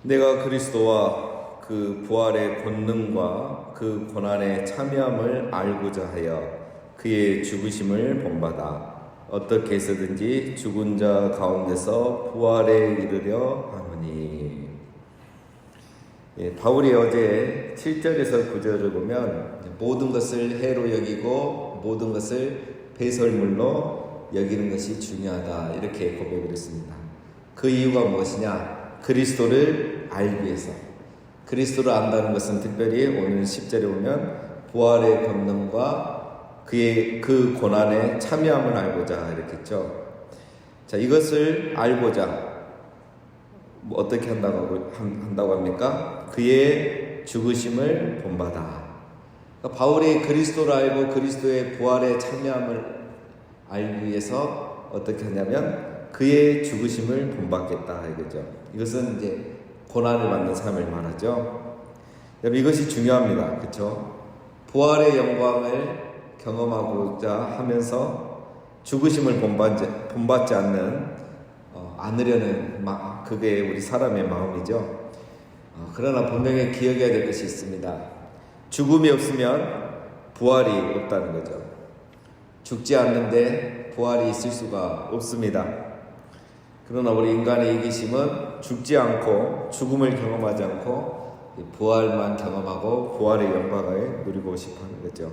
내가 그리스도와 그 부활의 권능과 그 고난의 참여함을 알고자 하여 그의 죽으심을 본받아 어떻게 해서든지 죽은 자 가운데서 부활에 이르려 하노니. 바울이 어제 7절에서 9절을 보면 모든 것을 해로 여기고 모든 것을 배설물로 여기는 것이 중요하다, 이렇게 고백을 했습니다. 그 이유가 무엇이냐? 그리스도를 알기 위해서. 그리스도를 안다는 것은 특별히 오늘 10절에 보면 부활의 권능과 그의 그 고난에 참여함을 알고자 이렇게 했죠. 자, 이것을 알고자 어떻게 한다고 합니까? 그의 죽으심을 본받아. 그러니까 바울이 그리스도를 알고 그리스도의 부활에 참여함을 알기 위해서 어떻게 하냐면 그의 죽으심을 본받겠다 이거죠. 이것은 이제 고난을 받는 삶을 말하죠. 여러분, 이것이 중요합니다. 그렇죠? 부활의 영광을 경험하고자 하면서 죽으심을 본받지 않으려는 그게 우리 사람의 마음이죠. 그러나 분명히 기억해야 될 것이 있습니다. 죽음이 없으면 부활이 없다는 거죠. 죽지 않는데 부활이 있을 수가 없습니다. 그러나 우리 인간의 이기심은 죽지 않고 죽음을 경험하지 않고 부활만 경험하고 부활의 영광을 누리고 싶어 하는 거죠.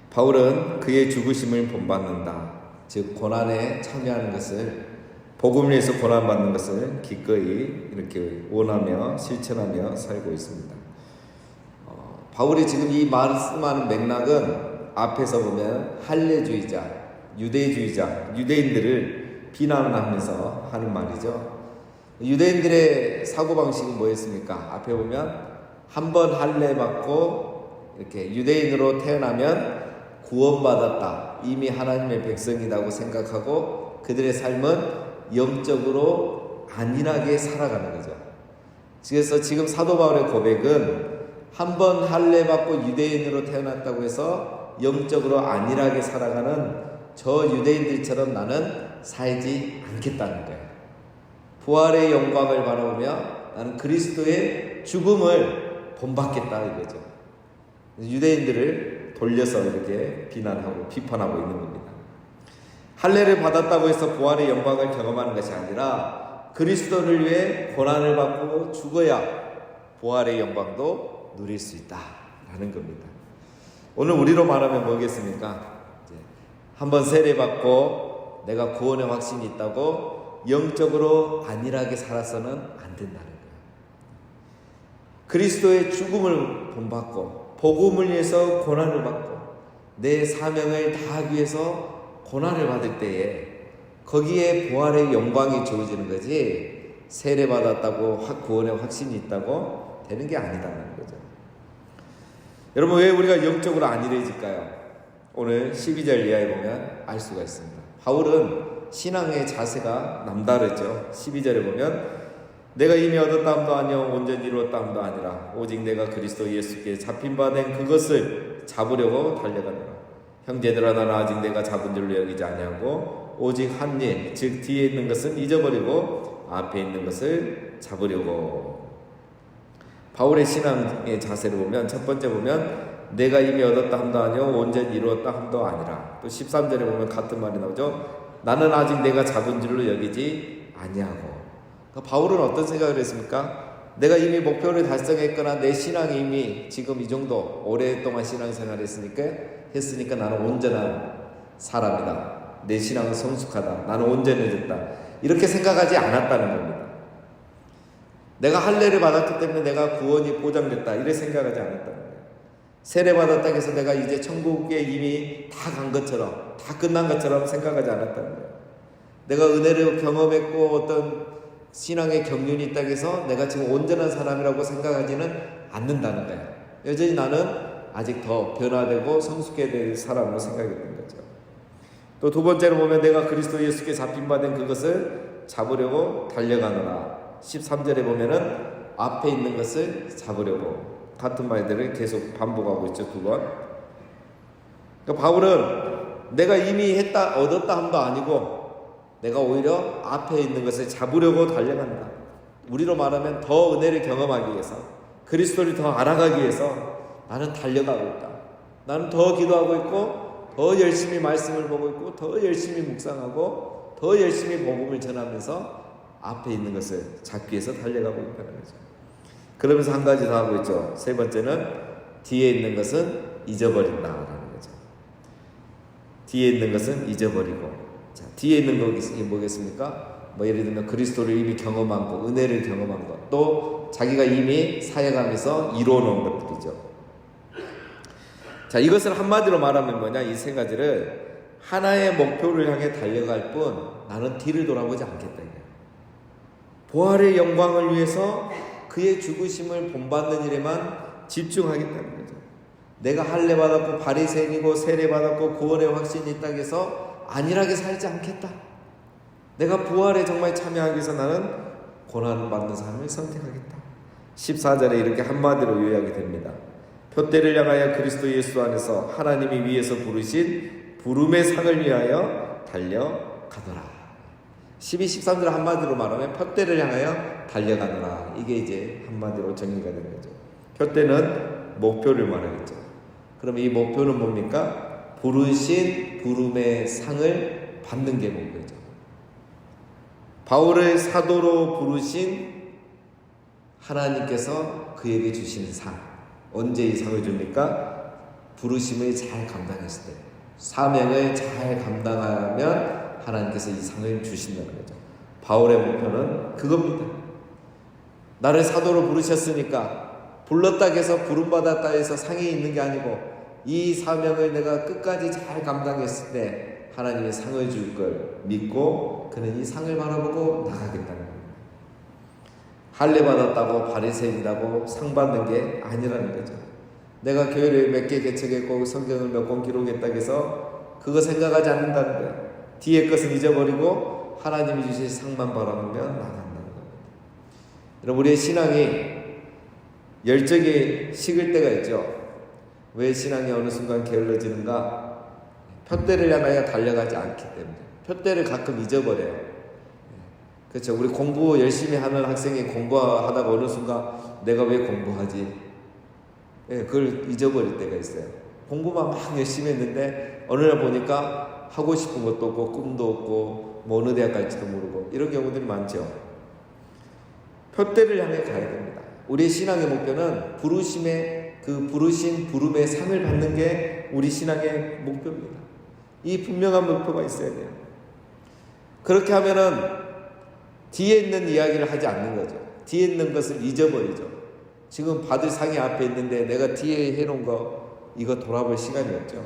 바울은 그의 죽으심을 본받는다, 즉 고난에 참여하는 것을, 복음을 위해서 고난받는 것을 기꺼이 이렇게 원하며 실천하며 살고 있습니다. 바울이 지금 이 말씀하는 맥락은 앞에서 보면 할례주의자, 유대주의자, 유대인들을 비난하면서 하는 말이죠. 유대인들의 사고방식은 뭐였습니까? 앞에 보면 한 번 할례 받고 이렇게 유대인으로 태어나면 구원받았다, 이미 하나님의 백성이라고 생각하고 그들의 삶은 영적으로 안일하게 살아가는 거죠. 그래서 지금 사도 바울의 고백은 한 번 할례 받고 유대인으로 태어났다고 해서 영적으로 안일하게 살아가는 저 유대인들처럼 나는 살지 않겠다는 거예요. 부활의 영광을 바라보며 나는 그리스도의 죽음을 본받겠다 이거죠. 유대인들을 돌려서 이렇게 비난하고 비판하고 있는 겁니다. 할례를 받았다고 해서 부활의 영광을 경험하는 것이 아니라 그리스도를 위해 고난을 받고 죽어야 부활의 영광도 누릴 수 있다라는 겁니다. 오늘 우리로 말하면 뭐겠습니까? 한번 세례받고 내가 구원의 확신이 있다고 영적으로 안일하게 살아서는 안 된다는 거예요. 그리스도의 죽음을 본받고 복음을 위해서 고난을 받고 내 사명을 다하기 위해서 고난을 받을 때에 거기에 부활의 영광이 주어지는 거지, 세례받았다고 구원의 확신이 있다고 되는 게 아니다는 거죠. 여러분, 왜 우리가 영적으로 안일해질까요? 오늘 12절 이하에 보면 알 수가 있습니다. 바울은 신앙의 자세가 남다르죠. 12절에 보면 내가 이미 얻었다 함도 아니요 온전히 이루었다 함도 아니라 오직 내가 그리스도 예수께 잡힌 바 된 그것을 잡으려고 달려가노라. 형제들아, 나는 아직 내가 잡은 줄로 여기지 아니하고 오직 한 일, 즉 뒤에 있는 것은 잊어버리고 앞에 있는 것을 잡으려고. 바울의 신앙의 자세를 보면 첫 번째 보면 내가 이미 얻었다 함도 아니요 온전히 이루었다 함도 아니라, 또 13절에 보면 같은 말이 나오죠. 나는 아직 내가 잡은 줄로 여기지 아니하고. 그러니까 바울은 어떤 생각을 했습니까? 내가 이미 목표를 달성했거나 내 신앙이 이미 지금 이 정도 오랫동안 신앙생활을 했으니까 나는 온전한 사람이다, 내 신앙은 성숙하다, 나는 온전해졌다, 이렇게 생각하지 않았다는 겁니다. 내가 할례를 받았기 때문에 내가 구원이 보장됐다, 이렇게 생각하지 않았다는 거예요. 세례받았다고 해서 내가 이제 천국에 이미 다 간 것처럼, 다 끝난 것처럼 생각하지 않았다는 거예요. 내가 은혜를 경험했고 어떤 신앙의 경륜이 있다고 해서 내가 지금 온전한 사람이라고 생각하지는 않는다는 거예요. 여전히 나는 아직 더 변화되고 성숙해야 될 사람으로 생각이 되는 거죠. 또 두 번째로 보면 내가 그리스도 예수께 잡힌 바 된 그것을 잡으려고 달려가노라. 13절에 보면은 앞에 있는 것을 잡으려고, 같은 말들을 계속 반복하고 있죠, 두 번. 그러니까 바울은 내가 이미 얻었다 함도 아니고 내가 오히려 앞에 있는 것을 잡으려고 달려간다. 우리로 말하면 더 은혜를 경험하기 위해서, 그리스도를 더 알아가기 위해서 나는 달려가고 있다. 나는 더 기도하고 있고, 더 열심히 말씀을 보고 있고, 더 열심히 묵상하고, 더 열심히 복음을 전하면서 앞에 있는 것을 잡기 위해서 달려가고 있다는 거죠. 그러면서 한 가지 더 하고 있죠. 세 번째는 뒤에 있는 것은 잊어버린다라는 거죠. 뒤에 있는 것은 잊어버리고, 자, 뒤에 있는 것이 뭐겠습니까? 뭐 예를 들면 그리스도를 이미 경험한 것, 은혜를 경험한 것, 또 자기가 이미 사역하면서 이루어놓은 것들이죠. 자, 이것을 한마디로 말하면 뭐냐? 이 세 가지를 하나의 목표를 향해 달려갈 뿐 나는 뒤를 돌아보지 않겠다. 부활의 영광을 위해서 그의 죽으심을 본받는 일에만 집중하겠다는 거죠. 내가 할례 받았고 바리새인이고 세례 받았고 구원의 확신이 있다고 해서 안일하게 살지 않겠다. 내가 부활에 정말 참여하기 위해서 나는 고난받는 삶을 선택하겠다. 14절에 이렇게 한마디로 요약이 됩니다. 표대를 향하여 그리스도 예수 안에서 하나님이 위에서 부르신 부름의 상을 위하여 달려가더라. 12, 13절 한마디로 말하면 표대를 향하여 달려가더라. 이게 이제 한마디로 정리가 되는 거죠. 표대는 목표를 말하겠죠. 그럼 이 목표는 뭡니까? 부르신 부름의 상을 받는 게 목표죠. 바울을 사도로 부르신 하나님께서 그에게 주시는 상. 언제 이 상을 줍니까? 부르심을 잘 감당했을 때, 사명을 잘 감당하면 하나님께서 이 상을 주신다는 거죠. 바울의 목표는 그겁니다. 나를 사도로 부르셨으니까 불렀다 해서 부름받았다 해서 상이 있는 게 아니고, 이 사명을 내가 끝까지 잘 감당했을 때 하나님의 상을 줄 걸 믿고 그는 이 상을 바라보고 나가겠다는 거예요. 할례 받았다고 바리새인이라고 상 받는 게 아니라는 거죠. 내가 교회를 몇 개 개척했고 성경을 몇 권 기록했다고 해서 그거 생각하지 않는다는 거예요. 뒤에 것은 잊어버리고 하나님이 주신 상만 바라보며 나간다는 겁니다. 여러분, 우리의 신앙이 열정이 식을 때가 있죠. 왜 신앙이 어느 순간 게을러지는가? 표대를 향하여 달려가지 않기 때문에. 표대를 가끔 잊어버려요. 그렇죠. 우리 공부 열심히 하는 학생이 공부하다가 어느 순간 내가 왜 공부하지? 그걸 잊어버릴 때가 있어요. 공부만 막 열심히 했는데 어느 날 보니까 하고 싶은 것도 없고 꿈도 없고 뭐 어느 대학 갈지도 모르고 이런 경우들이 많죠. 표대를 향해 가야 됩니다. 우리의 신앙의 목표는 부르심의 그 부르신 부름의 상을 받는 게 우리 신앙의 목표입니다. 이 분명한 목표가 있어야 돼요. 그렇게 하면은 뒤에 있는 이야기를 하지 않는 거죠. 뒤에 있는 것을 잊어버리죠. 지금 받을 상이 앞에 있는데 내가 뒤에 해놓은 거 이거 돌아볼 시간이 없죠.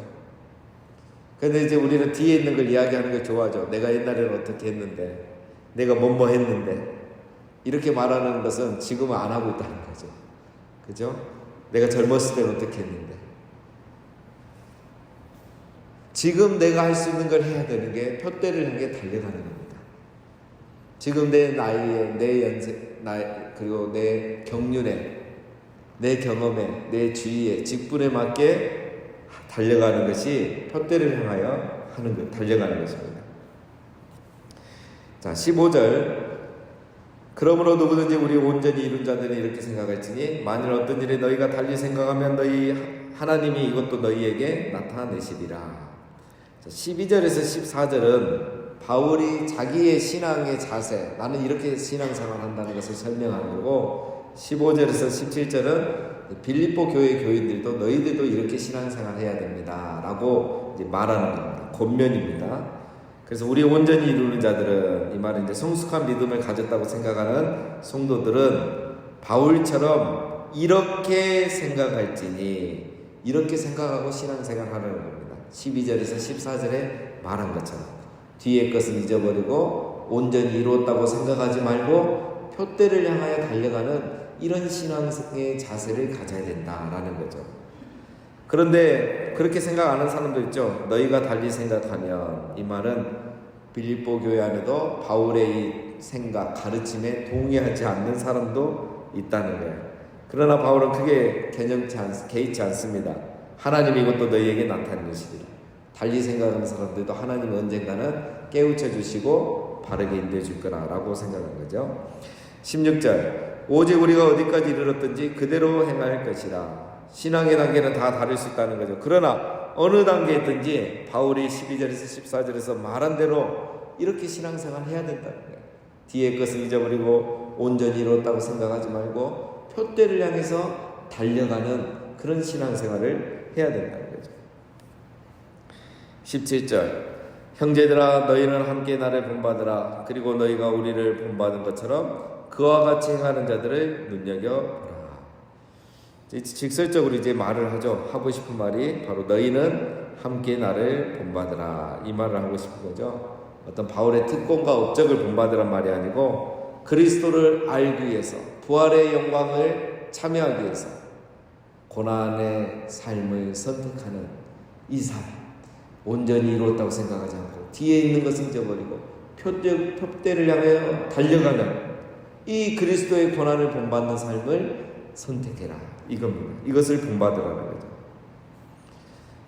근데 이제 우리는 뒤에 있는 걸 이야기하는 걸 좋아하죠. 내가 옛날에는 어떻게 했는데, 내가 뭐뭐 했는데, 이렇게 말하는 것은 지금은 안 하고 있다는 거죠. 그죠? 내가 젊었을 때는 어떻게 했는데. 지금 내가 할 수 있는 걸 해야 되는 게 표대를 향해 달려가는 겁니다. 지금 내 나이에, 내 연세, 그리고 내 경륜에, 내 경험에, 내 주위에, 직분에 맞게 달려가는 것이 표대를 향하여 달려가는 것입니다. 자, 15절. 그러므로 누구든지 우리 온전히 이룬 자들은 이렇게 생각할지니 만일 어떤 일에 너희가 달리 생각하면 너희 하나님이 이것도 너희에게 나타내시리라. 12절에서 14절은 바울이 자기의 신앙의 자세, 나는 이렇게 신앙생활 한다는 것을 설명하는 거고, 15절에서 17절은 빌립보 교회 교인들도 너희들도 이렇게 신앙생활 해야 됩니다 라고 이제 말하는 겁니다. 권면입니다. 그래서 우리 온전히 이루는 자들은, 이 말은 이제 성숙한 믿음을 가졌다고 생각하는 성도들은 바울처럼 이렇게 생각할지니, 이렇게 생각하고 신앙생활 하는 겁니다. 12절에서 14절에 말한 것처럼 뒤의 것은 잊어버리고 온전히 이루었다고 생각하지 말고 표대를 향하여 달려가는 이런 신앙의 자세를 가져야 된다라는 거죠. 그런데 그렇게 생각 안 하는 사람도 있죠. 너희가 달리 생각하면, 이 말은 빌립보 교회 안에도 바울의 이 생각, 가르침에 동의하지 않는 사람도 있다는 거예요. 그러나 바울은 크게 개의치 않습니다. 하나님이 이것도 너희에게 나타내시리라. 달리 생각하는 사람들도 하나님이 언젠가는 깨우쳐 주시고 바르게 인도해 줄 거라고 생각한 거죠. 16절 오직 우리가 어디까지 이르렀든지 그대로 행할 것이라. 신앙의 단계는 다 다를 수 있다는 거죠. 그러나 어느 단계에 있든지 바울이 12절에서 14절에서 말한 대로 이렇게 신앙생활 해야 된다는 거예요. 뒤의 것을 잊어버리고 온전히 이뤘다고 생각하지 말고 표대를 향해서 달려가는 그런 신앙생활을 해야 된다는 거죠. 17절 형제들아 너희는 함께 나를 본받으라. 그리고 너희가 우리를 본받은 것처럼 그와 같이 행하는 자들을 눈여겨보라. 직설적으로 이제 말을 하죠. 하고 싶은 말이 바로 너희는 함께 나를 본받으라, 이 말을 하고 싶은 거죠. 어떤 바울의 특권과 업적을 본받으란 말이 아니고 그리스도를 알기 위해서, 부활의 영광을 참여하기 위해서 고난의 삶을 선택하는 이 삶, 온전히 이루었다고 생각하지 않고 뒤에 있는 것은 잊어버리고 표대를 향하여 달려가는 이 그리스도의 고난을 본받는 삶을 선택해라, 이겁니다. 이것을 본받으라는 거죠.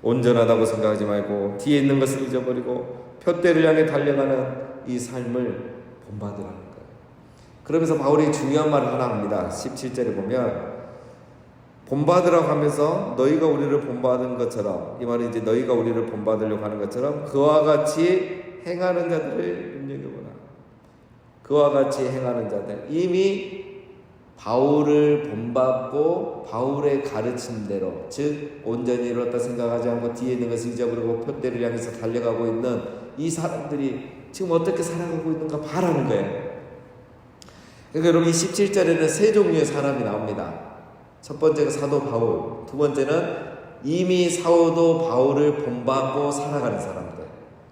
온전하다고 생각하지 말고 뒤에 있는 것을 잊어버리고 표대를 향해 달려가는 이 삶을 본받으라는 거예요. 그러면서 바울이 중요한 말을 하나 합니다. 17절에 보면 본받으라고 하면서 너희가 우리를 본받은 것처럼, 이 말은 이제 너희가 우리를 본받으려고 하는 것처럼 그와 같이 행하는 자들을 눈여겨보라. 그와 같이 행하는 자들, 이미 바울을 본받고 바울의 가르침대로, 즉 온전히 이뤘다 생각하지 않고 뒤에 있는 것을 잊어버리고 표대를 향해서 달려가고 있는 이 사람들이 지금 어떻게 살아가고 있는가 봐라는 거예요. 그러니까 여러분 이 17절에는 세 종류의 사람이 나옵니다. 첫 번째가 사도 바울, 두 번째는 이미 사도 바울을 본받고 살아가는 사람들,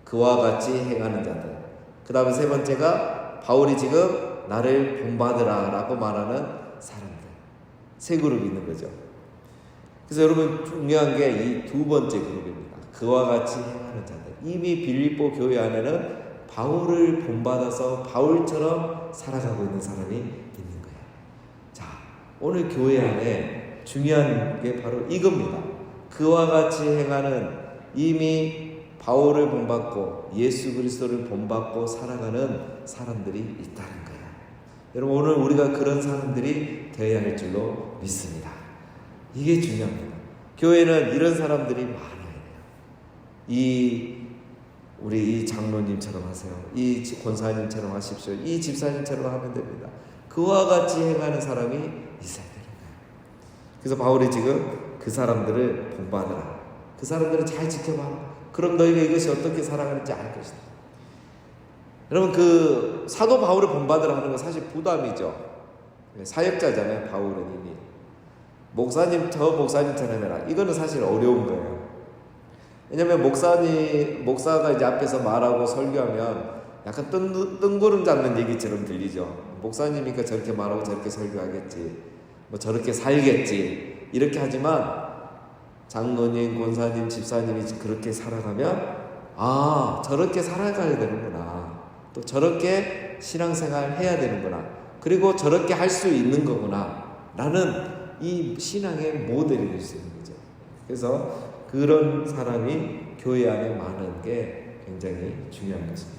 그와 같이 행하는 자들, 그 다음에 세 번째가 바울이 지금 나를 본받으라 라고 말하는 사람들, 세 그룹이 있는 거죠. 그래서 여러분 중요한 게 이 두 번째 그룹입니다. 그와 같이 행하는 자들. 이미 빌립보 교회 안에는 바울을 본받아서 바울처럼 살아가고 있는 사람이 있는 거예요. 자, 오늘 교회 안에 중요한 게 바로 이겁니다. 그와 같이 행하는, 이미 바울을 본받고 예수 그리스도를 본받고 살아가는 사람들이 있다는 거예요. 여러분 오늘 우리가 그런 사람들이 되어야 할 줄로 믿습니다. 이게 중요합니다. 교회는 이런 사람들이 많아야 돼요. 우리 이 장로님처럼 하세요. 이 권사님처럼 하십시오. 이 집사님처럼 하면 됩니다. 그와 같이 행하는 사람이 있어야 되는 거예요. 그래서 바울이 지금 그 사람들을 본받으라. 그 사람들을 잘 지켜봐. 그럼 너희가 이것이 어떻게 살아가는지 알 것이다. 여러분 그 사도 바울을 본받으라 하는 건 사실 부담이죠. 사역자잖아요. 바울은 이미 목사님, 저 목사님처럼 해라. 이거는 사실 어려운 거예요. 왜냐면 목사가 이제 앞에서 말하고 설교하면 약간 뜬구름 잡는 얘기처럼 들리죠. 목사님이니까 저렇게 말하고 저렇게 설교하겠지, 뭐 저렇게 살겠지, 이렇게 하지만 장로님, 권사님, 집사님이 그렇게 살아가면 아, 저렇게 살아가야 되는구나, 또 저렇게 신앙생활 해야 되는구나, 그리고 저렇게 할 수 있는 거구나 라는 이 신앙의 모델이 될 수 있는 거죠. 그래서 그런 사람이 교회 안에 많은 게 굉장히 중요한 것입니다.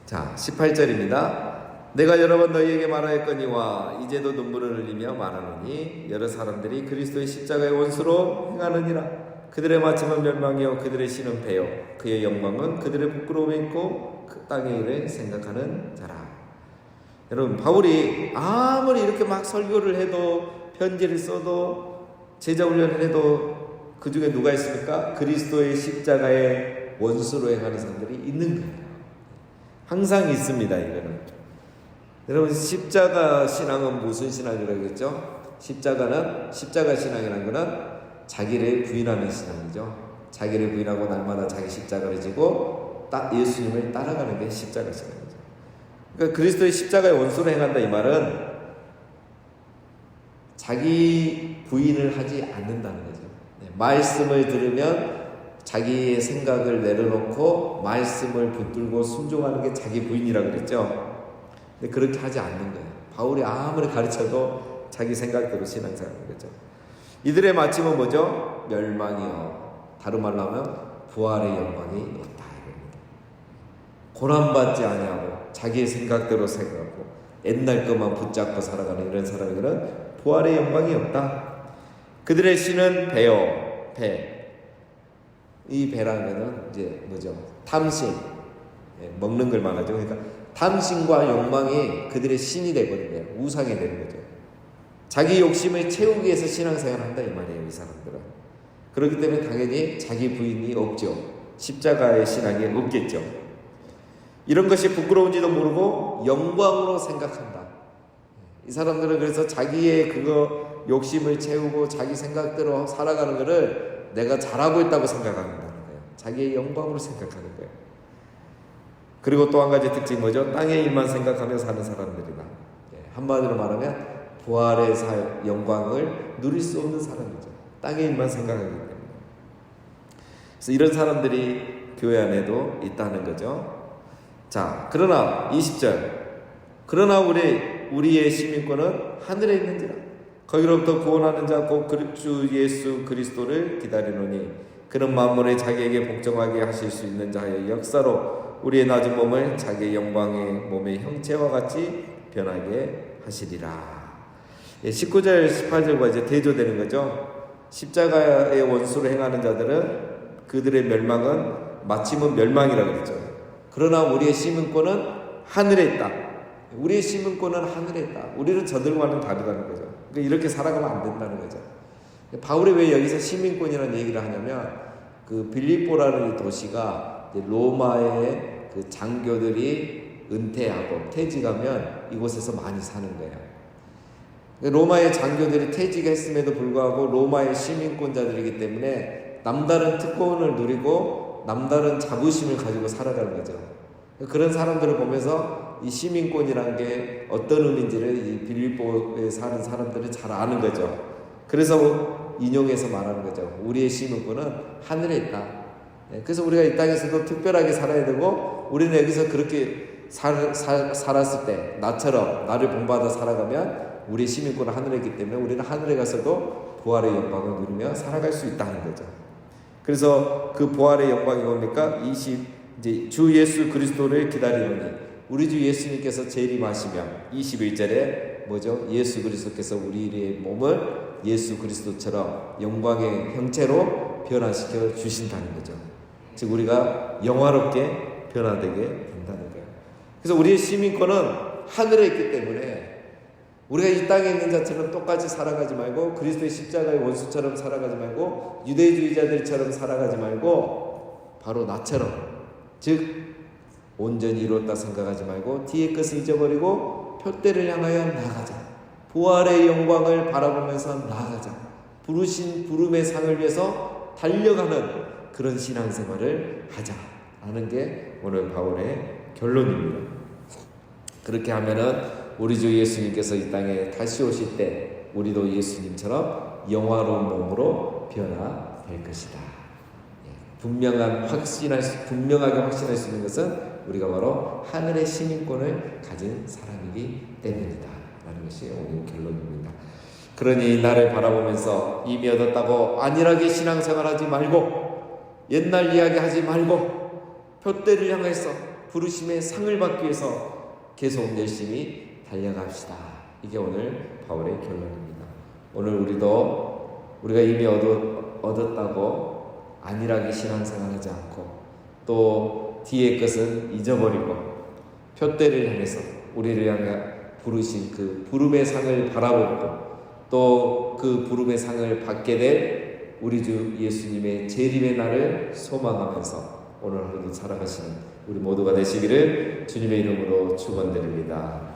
자, 18절입니다. 내가 여러 번 너희에게 말하였거니와 이제도 눈물을 흘리며 말하노니 여러 사람들이 그리스도의 십자가의 원수로 행하느니라. 그들의 마침은 멸망이요 그들의 신은 배요 그의 영광은 그들의 부끄러움에 있고 그 땅의 일을 생각하는 자라. 여러분 바울이 아무리 이렇게 막 설교를 해도 편지를 써도 제자훈련을 해도 그 중에 누가 있습니까? 그리스도의 십자가의 원수로 행하는 사람들이 있는 거예요. 항상 있습니다. 이거는 여러분 십자가 신앙은 무슨 신앙이라겠죠? 십자가 신앙이라는 것은 자기를 부인하는 신앙이죠. 자기를 부인하고 날마다 자기 십자가를 지고 예수님을 따라가는 게 십자가 신앙이죠. 그러니까 그리스도의 십자가의 원수로 행한다 이 말은 자기 부인을 하지 않는다는 거죠. 말씀을 들으면 자기의 생각을 내려놓고 말씀을 붙들고 순종하는 게 자기 부인이라고 그랬죠. 근데 그렇게 하지 않는 거예요. 바울이 아무리 가르쳐도 자기 생각대로 신앙생활하는 거죠. 이들의 마침은 뭐죠? 멸망이요. 다른 말로 하면 부활의 영광이 없다. 고난받지 아니하고 자기의 생각대로 생각하고 옛날 것만 붙잡고 살아가는 이런 사람들은 부활의 영광이 없다. 그들의 신은 배요, 배. 이 배라면은 이제 뭐죠? 탐심, 먹는 걸 말하죠. 그러니까 탐심과 욕망이 그들의 신이 되버린 거예요. 우상이 되는 거죠. 자기 욕심을 채우기 위해서 신앙생활을 한다 이 말이에요. 이 사람들은. 그렇기 때문에 당연히 자기 부인이 없죠. 십자가의 신앙이 없겠죠. 이런 것이 부끄러운지도 모르고 영광으로 생각한다. 이 사람들은 그래서 자기의 그거 욕심을 채우고 자기 생각대로 살아가는 것을 내가 잘하고 있다고 생각한다는 거예요. 자기의 영광으로 생각하는 거예요. 그리고 또 한 가지 특징이 뭐죠? 땅의 일만 생각하며 사는 사람들이다. 한마디로 말하면 부활의 영광을 누릴 수 없는 사람이죠. 땅의 일만 생각하기 때문에. 그래서 이런 사람들이 교회 안에도 있다는 거죠. 자, 그러나 20절. 그러나 우리의 시민권은 하늘에 있는지라. 거기로부터 구원하는 자 곧 주 예수 그리스도를 기다리노니 그는 만물에 자기에게 복종하게 하실 수 있는 자의 역사로 우리의 낮은 몸을 자기의 영광의 몸의 형체와 같이 변하게 하시리라. 19절 18절과 이제 대조되는 거죠. 십자가의 원수로 행하는 자들은 그들의 멸망은 마침은 멸망이라고 그랬죠. 그러나 우리의 시민권은 하늘에 있다. 우리의 시민권은 하늘에 있다. 우리는 저들과는 다르다는 거죠. 그러니까 이렇게 살아가면 안 된다는 거죠. 바울이 왜 여기서 시민권이라는 얘기를 하냐면 그 빌립보라는 이 도시가 로마의 그 장교들이 은퇴하고 퇴직하면 이곳에서 많이 사는 거예요. 로마의 장교들이 퇴직했음에도 불구하고 로마의 시민권자들이기 때문에 남다른 특권을 누리고 남다른 자부심을 가지고 살아가는 거죠. 그런 사람들을 보면서 이 시민권이라는 게 어떤 의미인지를 이 빌립보에 사는 사람들은 잘 아는 거죠. 그래서 인용해서 말하는 거죠. 우리의 시민권은 하늘에 있다. 그래서 우리가 이 땅에서도 특별하게 살아야 되고 우리는 여기서 그렇게 살았을 때 나처럼 나를 본받아 살아가면 우리의 시민권은 하늘에 있기 때문에 우리는 하늘에 가서도 부활의 영광을 누리며 살아갈 수 있다는 거죠. 그래서 그 부활의 영광이 뭡니까? 이제 주 예수 그리스도를 기다리노니 우리 주 예수님께서 재림하시면 21절에 뭐죠? 예수 그리스도께서 우리의 몸을 예수 그리스도처럼 영광의 형체로 변화시켜 주신다는 거죠. 즉 우리가 영화롭게 변화되게 된다는 거예요. 그래서 우리의 시민권은 하늘에 있기 때문에 우리가 이 땅에 있는 자처럼 똑같이 살아가지 말고 그리스도의 십자가의 원수처럼 살아가지 말고 유대주의자들처럼 살아가지 말고 바로 나처럼 즉 온전히 이뤘다 생각하지 말고 뒤의 것을 잊어버리고 표대를 향하여 나아가자. 부활의 영광을 바라보면서 나아가자. 부르신 부름의 상을 위해서 달려가는 그런 신앙생활을 하자라는 게 오늘 바울의 결론입니다. 그렇게 하면은 우리 주 예수님께서 이 땅에 다시 오실 때 우리도 예수님처럼 영화로운 몸으로 변화될 것이다. 분명하게 확신할 수 있는 것은 우리가 바로 하늘의 시민권을 가진 사람이기 때문이다 라는 것이 오늘 결론입니다. 그러니 나를 바라보면서 이미 얻었다고 안일하게 신앙생활하지 말고 옛날 이야기하지 말고 표대를 향해서 부르심의 상을 받기 위해서 계속 열심히 달려갑시다. 이게 오늘 바울의 결론입니다. 오늘 우리가 이미 얻었다고 안일하게 신앙생활하지 않고 또 뒤의 것은 잊어버리고 표대를 향해서 우리를 향해 부르신 그 부름의 상을 바라보고 또 그 부름의 상을 받게 될 우리 주 예수님의 재림의 날을 소망하면서 오늘 하루도 살아가시는 우리 모두가 되시기를 주님의 이름으로 축원드립니다.